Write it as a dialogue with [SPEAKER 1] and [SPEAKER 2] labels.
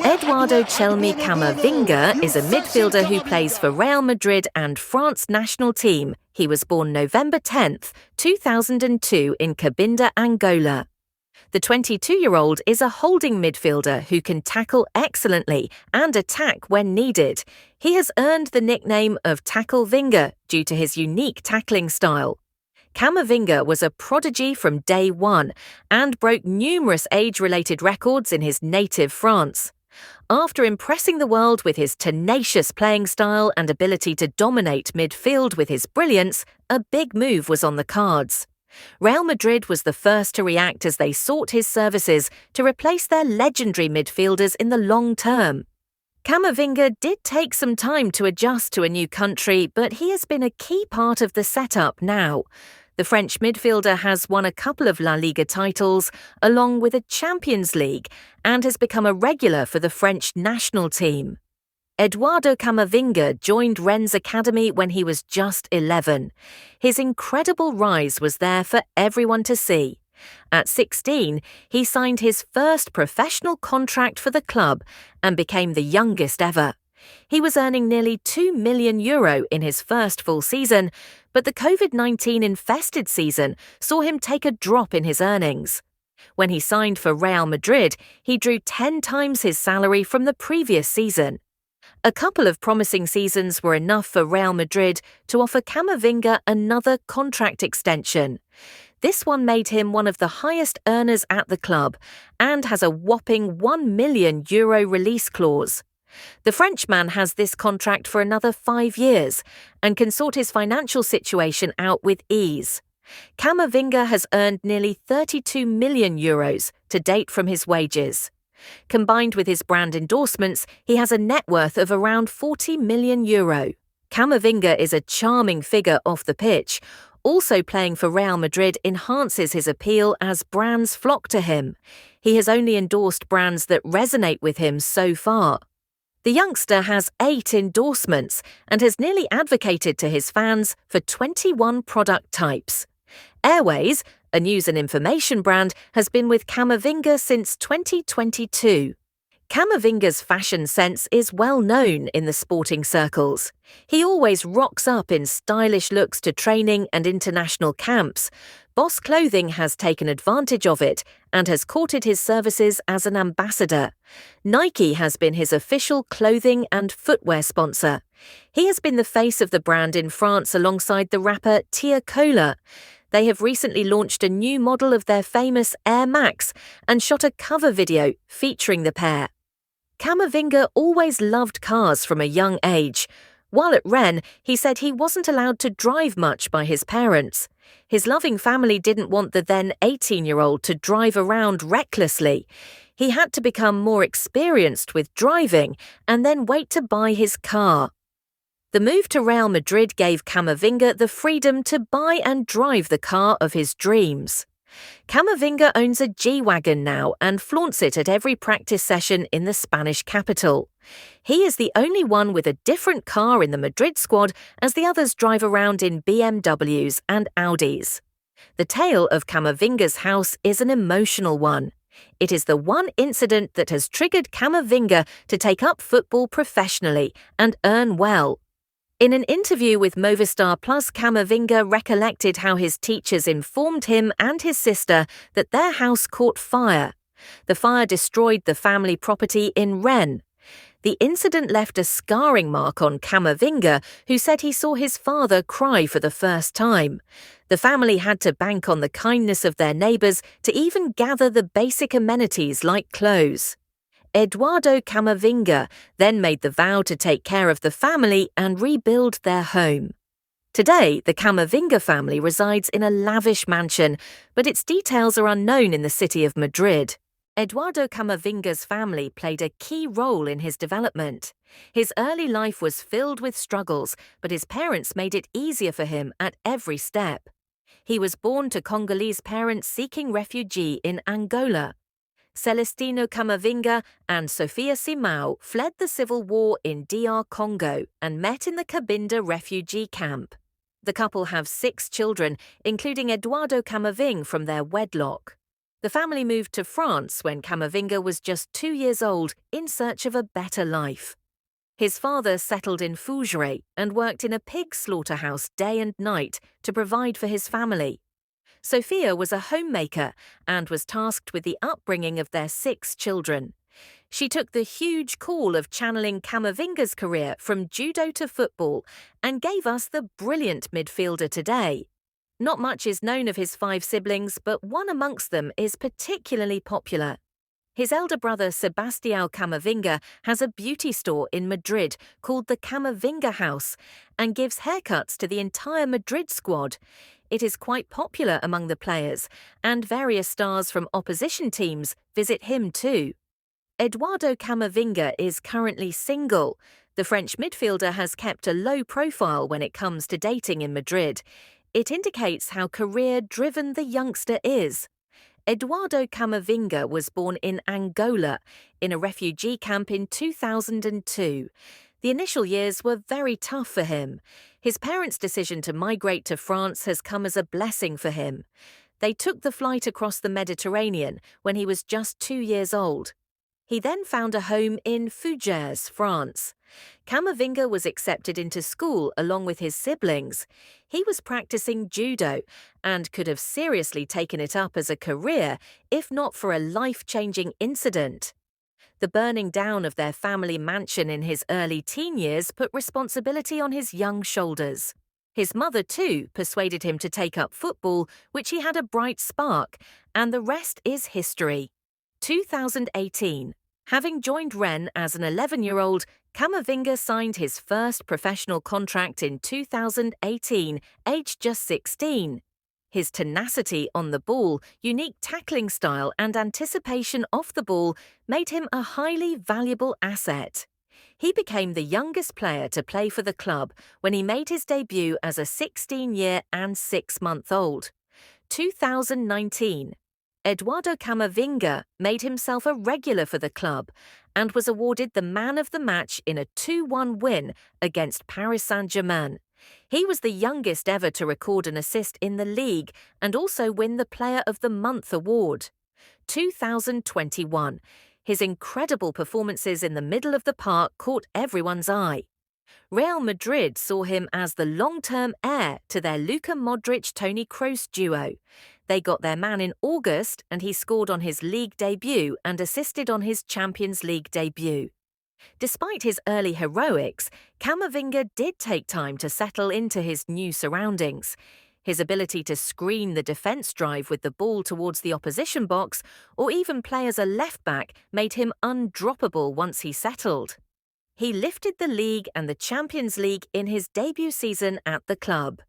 [SPEAKER 1] Eduardo Camavinga is a midfielder who plays for Real Madrid and France national team. He was born November 10th, 2002 in Cabinda, Angola. The 22-year-old is a holding midfielder who can tackle excellently and attack when needed. He has earned the nickname of Tacklevinga due to his unique tackling style. Camavinga was a prodigy from day one and broke numerous age-related records in his native France. After impressing the world with his tenacious playing style and ability to dominate midfield with his brilliance, a big move was on the cards. Real Madrid was the first to react as they sought his services to replace their legendary midfielders in the long term. Camavinga did take some time to adjust to a new country, but he has been a key part of the setup now. The French midfielder has won a couple of La Liga titles, along with a Champions League, and has become a regular for the French national team. Eduardo Camavinga joined Rennes Academy when he was just 11. His incredible rise was there for everyone to see. At 16, he signed his first professional contract for the club and became the youngest ever. He was earning nearly €2 million in his first full season, but the COVID-19 infested season saw him take a drop in his earnings. When he signed for Real Madrid, he drew 10 times his salary from the previous season. A couple of promising seasons were enough for Real Madrid to offer Camavinga another contract extension. This one made him one of the highest earners at the club and has a whopping €1 million release clause. The Frenchman has this contract for another 5 years and can sort his financial situation out with ease. Camavinga has earned nearly €32 million to date from his wages. Combined with his brand endorsements, he has a net worth of around €40 million. Camavinga is a charming figure off the pitch. Also playing for Real Madrid enhances his appeal as brands flock to him. He has only endorsed brands that resonate with him so far. The youngster has 8 endorsements and has nearly advocated to his fans for 21 product types. Airways, a news and information brand, has been with Camavinga since 2022. Camavinga's fashion sense is well known in the sporting circles. He always rocks up in stylish looks to training and international camps. Boss Clothing has taken advantage of it and has courted his services as an ambassador. Nike has been his official clothing and footwear sponsor. He has been the face of the brand in France alongside the rapper Tia Cola. They have recently launched a new model of their famous Air Max and shot a cover video featuring the pair. Camavinga always loved cars from a young age. While at Rennes, he said he wasn't allowed to drive much by his parents. His loving family didn't want the then 18-year-old to drive around recklessly. He had to become more experienced with driving and then wait to buy his car. The move to Real Madrid gave Camavinga the freedom to buy and drive the car of his dreams. Camavinga owns a G-Wagon now and flaunts it at every practice session in the Spanish capital. He is the only one with a different car in the Madrid squad, as the others drive around in BMWs and Audis. The tale of Camavinga's house is an emotional one. It is the one incident that has triggered Camavinga to take up football professionally and earn well. In an interview with Movistar Plus, Camavinga recollected how his teachers informed him and his sister that their house caught fire. The fire destroyed the family property in Rennes. The incident left a scarring mark on Camavinga, who said he saw his father cry for the first time. The family had to bank on the kindness of their neighbours to even gather the basic amenities like clothes. Eduardo Camavinga then made the vow to take care of the family and rebuild their home. Today, the Camavinga family resides in a lavish mansion, but its details are unknown in the city of Madrid. Eduardo Camavinga's family played a key role in his development. His early life was filled with struggles, but his parents made it easier for him at every step. He was born to Congolese parents seeking refuge in Angola. Celestino Camavinga and Sofia Simão fled the civil war in DR Congo and met in the Cabinda refugee camp. The couple have 6 children, including Eduardo Camavinga from their wedlock. The family moved to France when Camavinga was just 2 years old in search of a better life. His father settled in Fougeray and worked in a pig slaughterhouse day and night to provide for his family. Sophia was a homemaker and was tasked with the upbringing of their 6 children. She took the huge call of channeling Camavinga's career from judo to football and gave us the brilliant midfielder today. Not much is known of his 5 siblings, but one amongst them is particularly popular. His elder brother Sebastião Camavinga has a beauty store in Madrid called the Camavinga House and gives haircuts to the entire Madrid squad. It is quite popular among the players, and various stars from opposition teams visit him too. Eduardo Camavinga is currently single. The French midfielder has kept a low profile when it comes to dating in Madrid. It indicates how career-driven the youngster is. Eduardo Camavinga was born in Angola, in a refugee camp in 2002. The initial years were very tough for him. His parents' decision to migrate to France has come as a blessing for him. They took the flight across the Mediterranean when he was just 2 years old. He then found a home in Fugères, France. Camavinga was accepted into school along with his siblings. He was practicing judo and could have seriously taken it up as a career if not for a life-changing incident. The burning down of their family mansion in his early teen years put responsibility on his young shoulders. His mother, too, persuaded him to take up football, which he had a bright spark, and the rest is history. 2018. Having joined Rennes as an 11-year-old, Camavinga signed his first professional contract in 2018, aged just 16. His tenacity on the ball, unique tackling style and anticipation off the ball made him a highly valuable asset. He became the youngest player to play for the club when he made his debut as a 16-year and 6-month-old. 2019. Eduardo Camavinga made himself a regular for the club and was awarded the man of the match in a 2-1 win against Paris Saint-Germain. He was the youngest ever to record an assist in the league and also win the Player of the Month award. 2021. His incredible performances in the middle of the park caught everyone's eye. Real Madrid saw him as the long-term heir to their Luka Modric-Toni Kroos duo. They got their man in August and he scored on his league debut and assisted on his Champions League debut. Despite his early heroics, Camavinga did take time to settle into his new surroundings. His ability to screen the defence drive with the ball towards the opposition box or even play as a left-back made him undroppable once he settled. He lifted the league and the Champions League in his debut season at the club.